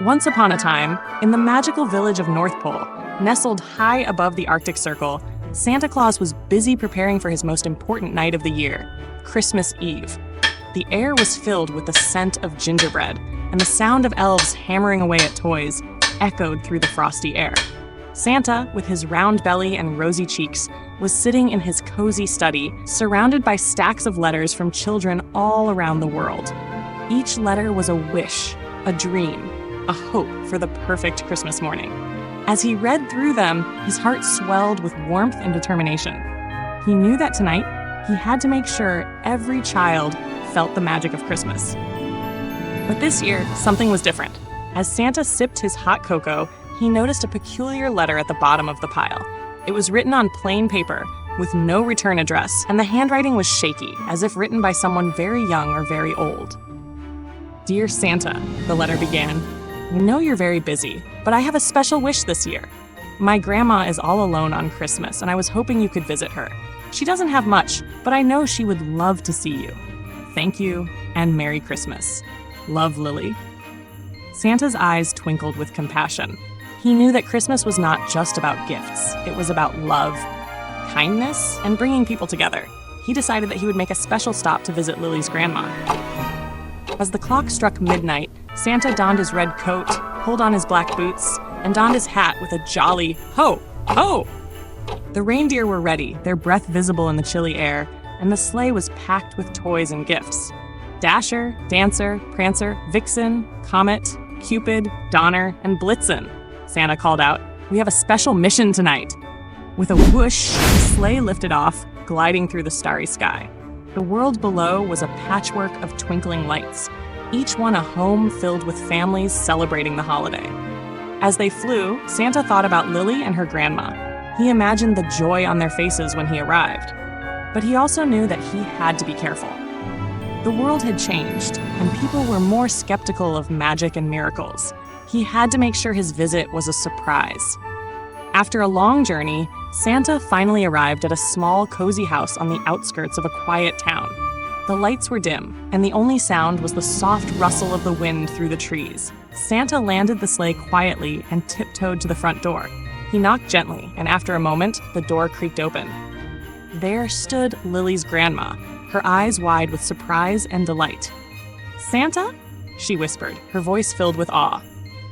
Once upon a time, in the magical village of North Pole, nestled high above the Arctic Circle, Santa Claus was busy preparing for his most important night of the year, Christmas Eve. The air was filled with the scent of gingerbread, and the sound of elves hammering away at toys echoed through the frosty air. Santa, with his round belly and rosy cheeks, was sitting in his cozy study, surrounded by stacks of letters from children all around the world. Each letter was a wish, a dream, a hope for the perfect Christmas morning. As he read through them, his heart swelled with warmth and determination. He knew that tonight, he had to make sure every child felt the magic of Christmas. But this year, something was different. As Santa sipped his hot cocoa, he noticed a peculiar letter at the bottom of the pile. It was written on plain paper, with no return address, and the handwriting was shaky, as if written by someone very young or very old. "Dear Santa," the letter began, "I know you're very busy, but I have a special wish this year. My grandma is all alone on Christmas, and I was hoping you could visit her. She doesn't have much, but I know she would love to see you. Thank you, and Merry Christmas. Love, Lily." Santa's eyes twinkled with compassion. He knew that Christmas was not just about gifts. It was about love, kindness, and bringing people together. He decided that he would make a special stop to visit Lily's grandma. As the clock struck midnight, Santa donned his red coat, pulled on his black boots, and donned his hat with a jolly "Ho! Ho!" The reindeer were ready, their breath visible in the chilly air, and the sleigh was packed with toys and gifts. Dasher, Dancer, Prancer, Vixen, Comet, Cupid, Donner, and Blitzen, Santa called out. "We have a special mission tonight." With a whoosh, the sleigh lifted off, gliding through the starry sky. The world below was a patchwork of twinkling lights, each one a home filled with families celebrating the holiday. As they flew, Santa thought about Lily and her grandma. He imagined the joy on their faces when he arrived. But he also knew that he had to be careful. The world had changed, and people were more skeptical of magic and miracles. He had to make sure his visit was a surprise. After a long journey, Santa finally arrived at a small, cozy house on the outskirts of a quiet town. The lights were dim, and the only sound was the soft rustle of the wind through the trees. Santa landed the sleigh quietly and tiptoed to the front door. He knocked gently, and after a moment, the door creaked open. There stood Lily's grandma, her eyes wide with surprise and delight. "Santa?" she whispered, her voice filled with awe.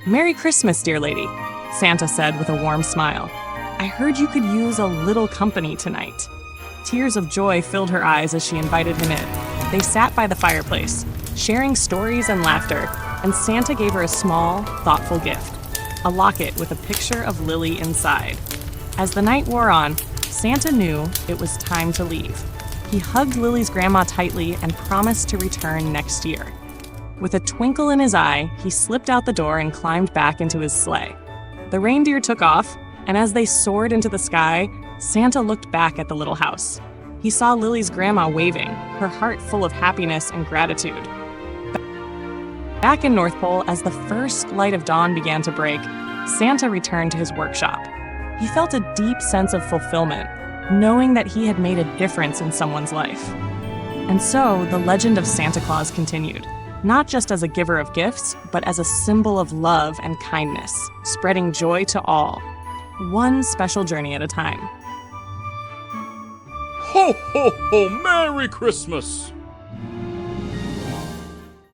"Merry Christmas, dear lady," Santa said with a warm smile. "I heard you could use a little company tonight." Tears of joy filled her eyes as she invited him in. They sat by the fireplace, sharing stories and laughter, and Santa gave her a small, thoughtful gift, a locket with a picture of Lily inside. As the night wore on, Santa knew it was time to leave. He hugged Lily's grandma tightly and promised to return next year. With a twinkle in his eye, he slipped out the door and climbed back into his sleigh. The reindeer took off, and as they soared into the sky, Santa looked back at the little house. He saw Lily's grandma waving, her heart full of happiness and gratitude. Back in North Pole, as the first light of dawn began to break, Santa returned to his workshop. He felt a deep sense of fulfillment, knowing that he had made a difference in someone's life. And so, the legend of Santa Claus continued, not just as a giver of gifts, but as a symbol of love and kindness, spreading joy to all, one special journey at a time. Ho, ho, ho! Merry Christmas!